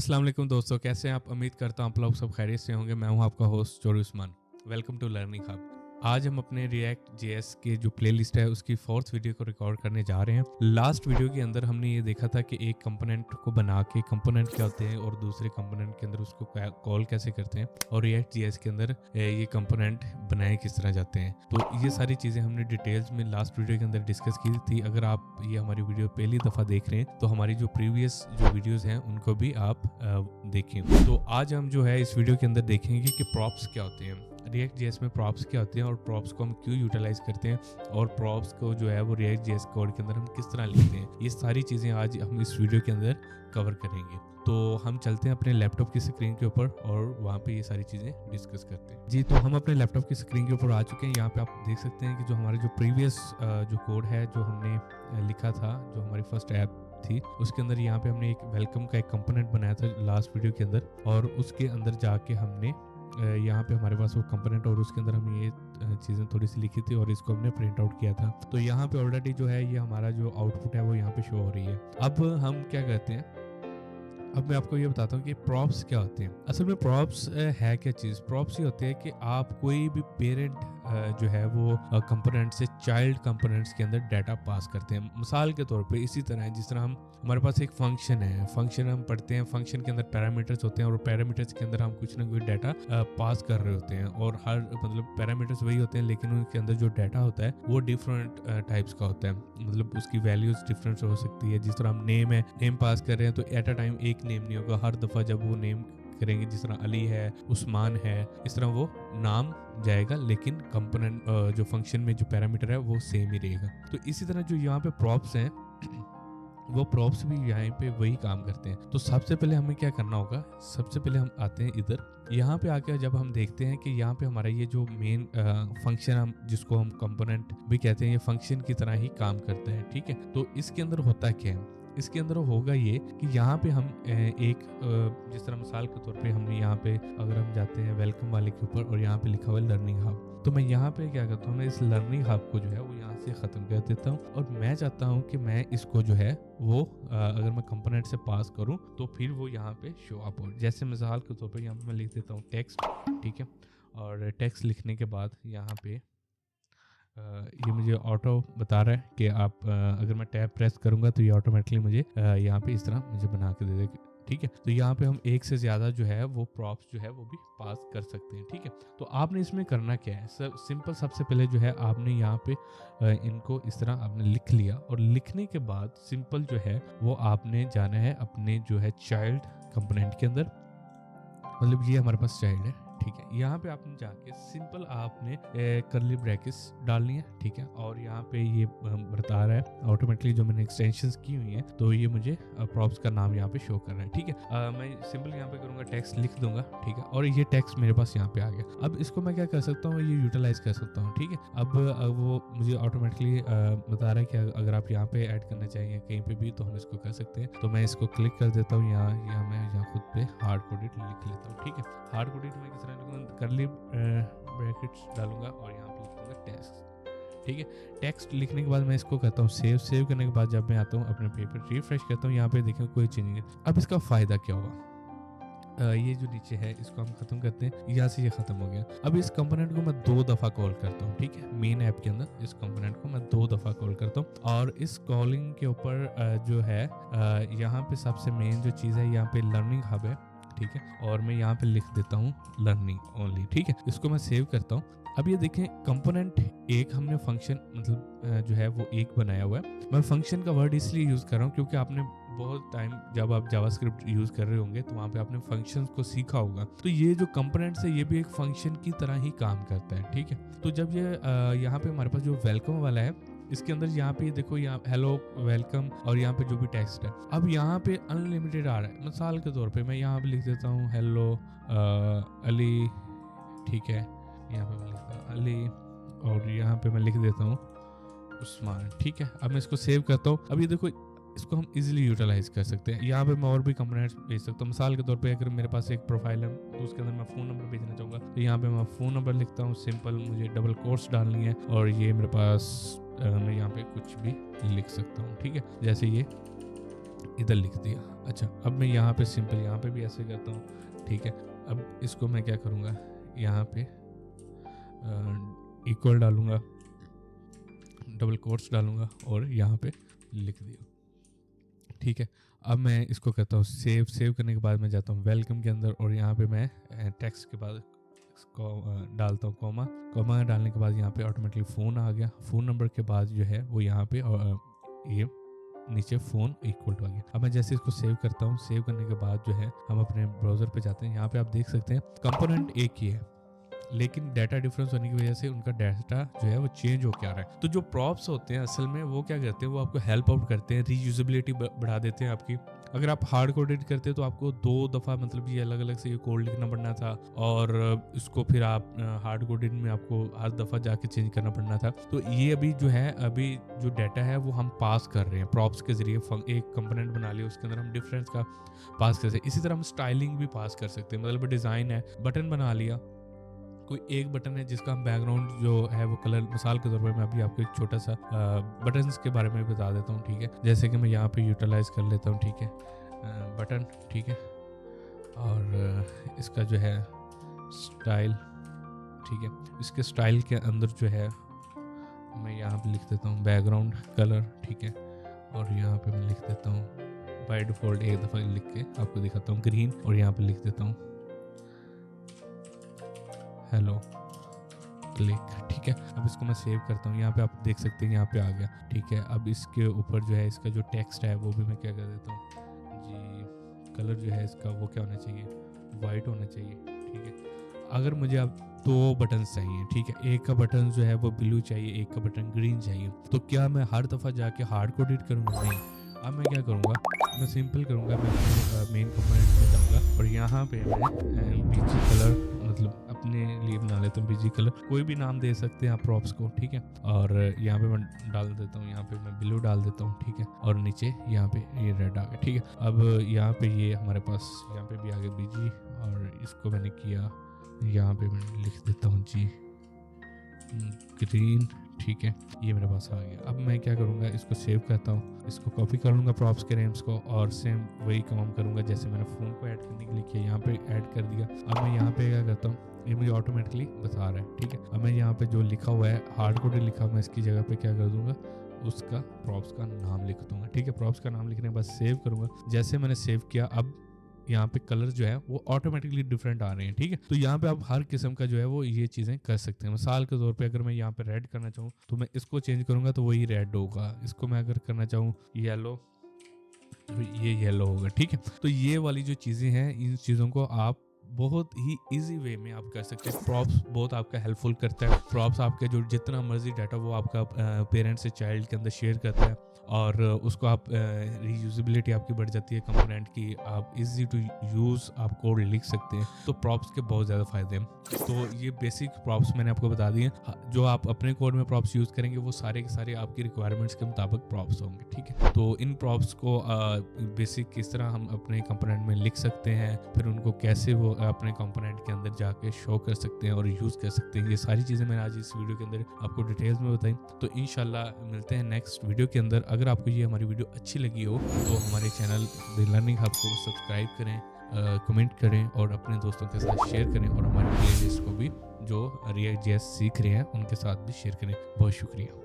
अस्सलाम वालेकुम दोस्तों, कैसे हैं आप? उम्मीद करता हूँ आप लोग सब खैरियत से होंगे। मैं हूँ आपका होस्ट जोरी Usman. Welcome to learning hub. आज हम अपने रिएक्ट जेएस की जो प्लेलिस्ट है उसकी 4th वीडियो को रिकॉर्ड करने जा रहे हैं। लास्ट वीडियो के अंदर हमने ये देखा था कि एक कंपोनेंट को बना के कंपोनेंट क्या होते हैं और दूसरे कंपोनेंट के अंदर उसको कॉल कैसे करते हैं और रिएक्ट जेएस के अंदर ये कंपोनेंट बनाए किस तरह जाते हैं। तो ये सारी चीज़ें हमने डिटेल्स में लास्ट वीडियो के अंदर डिस्कस की थी। अगर आप ये हमारी वीडियो पहली दफ़ा देख रहे हैं तो हमारी जो प्रीवियस जो वीडियोज़ हैं उनको भी आप देखें। तो आज हम जो है इस वीडियो के अंदर देखेंगे कि प्रॉप्स क्या होते हैं, रिएक्ट जेएस में प्रॉप्स क्या होते हैं और प्रॉप्स को हम क्यों यूटिलाइज करते हैं और प्रॉप्स को जो है वो रिएक्ट जेएस कोड के अंदर हम किस तरह लिखते हैं। ये सारी चीज़ें आज हम इस वीडियो के अंदर कवर करेंगे। तो हम चलते हैं अपने लैपटॉप की स्क्रीन के ऊपर और वहाँ पे ये सारी चीज़ें डिस्कस करते हैं। जी, तो हम अपने लैपटॉप की स्क्रीन के ऊपर आ चुके हैं। यहाँ पे आप देख सकते हैं कि जो हमारे जो प्रीवियस जो कोड है जो हमने लिखा था, जो हमारी फर्स्ट ऐप थी, उसके अंदर यहाँ पे हमने एक वेलकम का एक कंपोनेंट बनाया था लास्ट वीडियो के अंदर, और उसके अंदर जाके हमने यहाँ पे हमारे पास वो कंपोनेंट और उसके अंदर हम ये चीज़ें थोड़ी सी लिखी थी और इसको हमने प्रिंट आउट किया था। तो यहाँ पे ऑलरेडी जो है ये हमारा जो आउटपुट है वो यहाँ पे शो हो रही है। अब हम क्या करते हैं, अब मैं आपको ये बताता हूँ कि प्रॉप्स क्या होते हैं। असल में प्रॉप्स है क्या चीज़? प्रॉप्स ये होते हैं कि आप कोई भी पेरेंट जो है वो कंपोनेंट से चाइल्ड कंपोनेंट्स के अंदर डाटा पास करते हैं। मिसाल के तौर पे इसी तरह है जिस तरह हमारे पास एक फंक्शन है, फंक्शन हम पढ़ते हैं, फंक्शन के अंदर पैरामीटर्स होते हैं और पैरामीटर्स के अंदर हम कुछ ना कुछ डाटा पास कर रहे होते हैं और हर मतलब पैरामीटर्स वही होते हैं लेकिन उनके अंदर जो डाटा होता है वो डिफरेंट टाइप्स का होता है, मतलब उसकी वैल्यूज डिफरेंट हो सकती है। जिस तरह हम नेम है, नेम पास कर रहे हैं तो एट अ टाइम एक नेम नहीं होगा, हर दफ़ा जब वो नेम करेंगे जिस तरह अली है, उस्मान है, इस तरह वो नाम जाएगा लेकिन कंपोनेंट जो फंक्शन में जो पैरामीटर है वो सेम ही रहेगा। तो इसी तरह जो यहाँ पे प्रॉप्स हैं वो प्रॉप्स भी यहाँ पे वही काम करते हैं। तो सबसे पहले हमें क्या करना होगा, सबसे पहले हम आते हैं इधर, यहाँ पे आके जब हम देखते हैं कि यहाँ पे हमारा ये जो मेन फंक्शन हम जिसको हम कंपोनेंट भी कहते हैं, ये फंक्शन की तरह ही काम करता है, ठीक है। तो इसके अंदर होता क्या है, इसके अंदर होगा ये कि यहाँ पे हम एक जिस तरह मिसाल के तौर पे हमने यहाँ पे अगर हम जाते हैं वेलकम वाले के ऊपर और यहाँ पे लिखा हुआ है लर्निंग हब, तो मैं यहाँ पे क्या करता हूँ, मैं इस लर्निंग हब को जो है वो यहाँ से ख़त्म कर देता हूँ और मैं चाहता हूँ कि मैं इसको जो है वो अगर मैं कंपोनेंट से पास करूँ तो फिर वो यहाँ पे शो अप हो। जैसे मिसाल के तौर पे यहाँ पे मैं लिख देता हूँ टेक्स्ट, ठीक है, और टेक्स्ट लिखने के बाद यहाँ पे ये मुझे ऑटो बता रहा है कि आप अगर मैं टैब प्रेस करूंगा तो ये ऑटोमेटिकली मुझे यहाँ पे इस तरह मुझे बना के दे देगा, ठीक है। तो यहाँ पे हम एक से ज़्यादा जो है वो प्रॉप्स जो है वो भी पास कर सकते हैं, ठीक है। तो आपने इसमें करना क्या है, सिंपल, सबसे पहले जो है आपने यहाँ पे इनको इस तरह आपने लिख लिया और लिखने के बाद सिंपल जो है वो आपने जाना है अपने जो है चाइल्ड कंपोनेंट के अंदर, मतलब ये हमारे पास चाइल्ड है, ठीक है। यहाँ पे आपने जाके सिंपल आपने कर्ली ब्रैकेट्स डालनी है, ठीक है, और यहाँ पे ये बता रहा है ऑटोमेटिकली जो मैंने एक्सटेंशंस की हुई हैं तो ये मुझे प्रॉप्स का नाम यहाँ पे शो कर रहा है, ठीक है। मैं सिंपल यहाँ पे करूँगा टेक्स्ट लिख दूंगा, ठीक है, और ये टेक्स्ट मेरे पास यहाँ पे आ गया। अब इसको मैं क्या कर सकता हूँ, ये यूटिलाइज कर सकता हूँ, ठीक है। अब वो मुझे ऑटोमेटिकली बता रहा है कि अगर आप यहाँ पे ऐड करना चाहिए कहीं पे भी तो हम इसको कर सकते हैं। तो मैं इसको क्लिक कर देता हूँ, यहाँ मैं यहाँ खुद पे हार्ड कोडेड लिख लेता हूँ, ठीक है। हार्ड कोडेड में किस तरह लिखूंगा, कर्ली ब्रैकेट्स डालूंगा और यहाँ पे लिखूंगा टेक्स्ट, ठीक है। टेक्स्ट लिखने के बाद मैं इसको करता हूँ सेव करने के बाद जब मैं आता हूँ अपने पेपर रिफ्रेश करता हूँ, यहाँ पे देखें कोई चेंज नहीं है। अब इसका फ़ायदा क्या होगा, ये जो नीचे है इसको हम खत्म करते हैं, यहाँ से ये खत्म हो गया। अब इस कंपोनेंट को मैं 2 दफ़ा कॉल करता हूँ, ठीक है, मेन ऐप के अंदर इस कंपोनेंट को मैं 2 दफ़ा कॉल करता हूँ और इस कॉलिंग के ऊपर जो है यहाँ पे सबसे मेन जो चीज़ है यहाँ पे लर्निंग हब है, ठीक है, और मैं यहाँ पे लिख देता हूँ लर्निंग ओनली, ठीक है। इसको मैं सेव करता हूँ। अब ये देखें कंपोनेंट एक हमने फंक्शन मतलब जो है वो एक बनाया हुआ है। मैं फंक्शन का वर्ड इसलिए यूज़ कर रहा हूँ क्योंकि आपने बहुत टाइम जब आप जावास्क्रिप्ट यूज़ कर रहे होंगे तो वहाँ पे आपने फंक्शंस को सीखा होगा। तो ये जो कंपोनेंट्स है ये भी एक फंक्शन की तरह ही काम करता है, ठीक है। तो जब ये यहाँ पे हमारे पास जो वेलकम वाला है इसके अंदर यहाँ पे देखो, यहाँ हेलो वेलकम और यहाँ पे जो भी टेक्स्ट है, अब यहाँ पे अनलिमिटेड आ रहा है। मिसाल के तौर पे मैं यहाँ पे लिख देता हूँ हेलो अली, ठीक है, यहाँ पे मैं लिखता हूँ अली और यहाँ पे मैं लिख देता हूँ उस्मान, ठीक है। अब मैं इसको सेव करता हूँ। अब ये देखो इसको हम इजीली यूटिलाइज कर सकते हैं। यहाँ पे मैं और भी कंपोनेंट्स भेज सकता हूँ। मिसाल के तौर पे अगर मेरे पास एक प्रोफाइल है तो उसके अंदर मैं फ़ोन नंबर भेजना चाहूँगा तो यहाँ पे मैं फ़ोन नंबर लिखता हूँ, सिंपल मुझे डबल कोट्स डालनी है और ये मेरे पास मैं यहाँ पे कुछ भी लिख सकता हूँ, ठीक है। जैसे ये इधर लिख दिया। अच्छा, अब मैं यहाँ पे सिंपल यहाँ पे भी ऐसे करता हूँ, ठीक है। अब इसको मैं क्या करूँगा, यहाँ पे इक्वल डालूँगा, डबल कोट्स डालूँगा और यहाँ पे लिख दिया, ठीक है। अब मैं इसको करता हूँ सेव। सेव करने के बाद मैं जाता हूँ वेलकम के अंदर और यहाँ पे मैं टेक्स्ट के बाद इसको डालता हूँ कॉमा। कॉमा डालने के बाद यहाँ पे ऑटोमेटिकली फ़ोन आ गया। फ़ोन नंबर के बाद जो है वो यहाँ पे ये नीचे फ़ोन इक्वल टू आ गया। अब मैं जैसे इसको सेव करता हूँ, सेव करने के बाद जो है हम अपने ब्राउज़र पे जाते हैं। यहाँ पे आप देख सकते हैं कंपोनेंट एक ही है, लेकिन डाटा डिफरेंस होने की वजह से उनका डाटा जो है वो चेंज होकर आ रहा है। तो जो प्रॉप्स होते हैं असल में वो क्या करते हैं, वो आपको हेल्प आउट करते हैं, रीयूजेबिलिटी बढ़ा देते हैं आपकी। अगर आप हार्ड कोडेड करते हैं तो आपको 2 दफ़ा मतलब ये अलग अलग से ये कोड लिखना पड़ना था और इसको फिर आप हार्ड कोडेड में आपको हर दफ़ा जाके चेंज करना पड़ना था। तो ये अभी जो है, अभी जो डाटा है वो हम पास कर रहे हैं प्रॉप्स के ज़रिए। एक कंपोनेंट बना लिया, उसके अंदर हम डिफरेंस का पास कर सकते हैं। इसी तरह हम स्टाइलिंग भी पास कर सकते हैं, मतलब डिज़ाइन है, बटन बना लिया, कोई एक बटन है जिसका हम बैकग्राउंड जो है वो कलर, मिसाल के तौर पर मैं अभी आपको एक छोटा सा बटन्स के बारे में बता देता हूँ, ठीक है। जैसे कि मैं यहाँ पे यूटिलाइज कर लेता हूँ, ठीक है, बटन, ठीक है, और इसका जो है स्टाइल, ठीक है। इसके स्टाइल के अंदर जो है मैं यहाँ पे लिख देता हूँ बैकग्राउंड कलर, ठीक है, और यहाँ पे मैं लिख देता हूँ बाय डिफ़ॉल्ट एक दफ़ा लिख के आपको दिखाता हूँ ग्रीन, और यहाँ पे लिख देता हूँ हेलो क्लिक, ठीक है। अब इसको मैं सेव करता हूँ, यहाँ पे आप देख सकते हैं यहाँ पे आ गया, ठीक है। अब इसके ऊपर जो है इसका जो टेक्स्ट है वो भी मैं क्या कर देता हूँ जी, कलर जो है इसका वो क्या होना चाहिए, वाइट होना चाहिए, ठीक है। अगर मुझे अब 2 बटन चाहिए, ठीक है, एक का बटन जो है वो ब्लू चाहिए, एक का बटन ग्रीन चाहिए, तो क्या मैं हर दफ़ा जाके हार्ड कोडेड करूँगा? नहीं। अब मैं क्या करूँगा, मैं सिंपल करूँगा, मैं मेन कंपोनेंट में जाऊँगा और यहाँ पे मैं बीजी कलर मतलब अपने लिए बना लेता हूँ, बीजी कलर, कोई भी नाम दे सकते हैं आप प्रॉप्स को, ठीक है। और यहाँ पे मैं डाल देता हूँ, यहाँ पे मैं ब्लू डाल देता हूँ, ठीक है, और नीचे यहाँ पे ये रेड आ गया, ठीक है। अब यहाँ पे ये हमारे पास यहाँ पे भी आ गया बीजी, और इसको मैंने किया, यहाँ पे मैं लिख देता हूँ जी ग्रीन, ठीक है, ये मेरे पास आ गया। अब मैं क्या करूँगा, इसको सेव करता हूँ, इसको कॉपी कर लूँगा प्रॉप्स के नेम्स को, और सेम वही काम करूँगा जैसे मैंने फ़ोन को ऐड करने के लिए किया, यहाँ पे ऐड कर दिया। अब मैं यहाँ पे क्या करता हूँ, ये मुझे ऑटोमेटिकली बता रहा है, ठीक है। अब मैं यहाँ पे जो लिखा हुआ है हार्ड कोडेड लिखा हुआ है, इसकी जगह पे क्या कर दूँगा, उसका प्रॉप्स का नाम लिख दूँगा, ठीक है। प्रॉप्स का नाम लिखने के बाद सेव करूँगा। जैसे मैंने सेव किया, अब यहाँ पे कलर जो है वो ऑटोमेटिकली डिफरेंट आ रहे हैं, ठीक है। तो यहाँ पे आप हर किस्म का जो है वो ये चीज़ें कर सकते हैं। मिसाल के तौर पे अगर मैं यहाँ पे रेड करना चाहूँ तो मैं इसको चेंज करूँगा तो वही रेड होगा। इसको मैं अगर करना चाहूँ येलो तो ये येलो होगा, ठीक है। तो ये वाली जो चीज़ें हैं, इन चीज़ों को आप बहुत ही इजी वे में आप कर सकते हैं। प्रॉप्स बहुत आपका हेल्पफुल करता है। प्रॉप्स आपके जो जितना मर्जी डाटा वो आपका पेरेंट से चाइल्ड के अंदर शेयर करता है, और उसको आप रीयूजेबिलिटी आपकी बढ़ जाती है कंपोनेंट की, आप इजी टू यूज़ आप कोड लिख सकते हैं। तो प्रॉप्स के बहुत ज़्यादा फ़ायदे हैं। तो ये बेसिक प्रॉप्स मैंने आपको बता दिए। जो आप अपने कोड में प्रॉप्स यूज़ करेंगे वो सारे के सारे आपकी रिक्वायरमेंट्स के मुताबिक प्रॉप्स होंगे, ठीक है। तो इन प्रॉप्स को बेसिक किस तरह हम अपने कंपोनेंट में लिख सकते हैं, फिर उनको कैसे वो अपने कंपोनेंट के अंदर जाके शो कर सकते हैं और यूज़ कर सकते हैं, ये सारी चीज़ें मैंने आज इस वीडियो के अंदर आपको डिटेल्स में बताई। तो इंशाल्लाह मिलते हैं नेक्स्ट वीडियो के अंदर। अगर आपको ये हमारी वीडियो अच्छी लगी हो तो हमारे चैनल द लर्निंग हब को सब्सक्राइब करें, कमेंट करें और अपने दोस्तों के साथ शेयर करें, और हमारी प्लेलिस्ट को भी जो React.js सीख रहे हैं उनके साथ भी शेयर करें। बहुत शुक्रिया।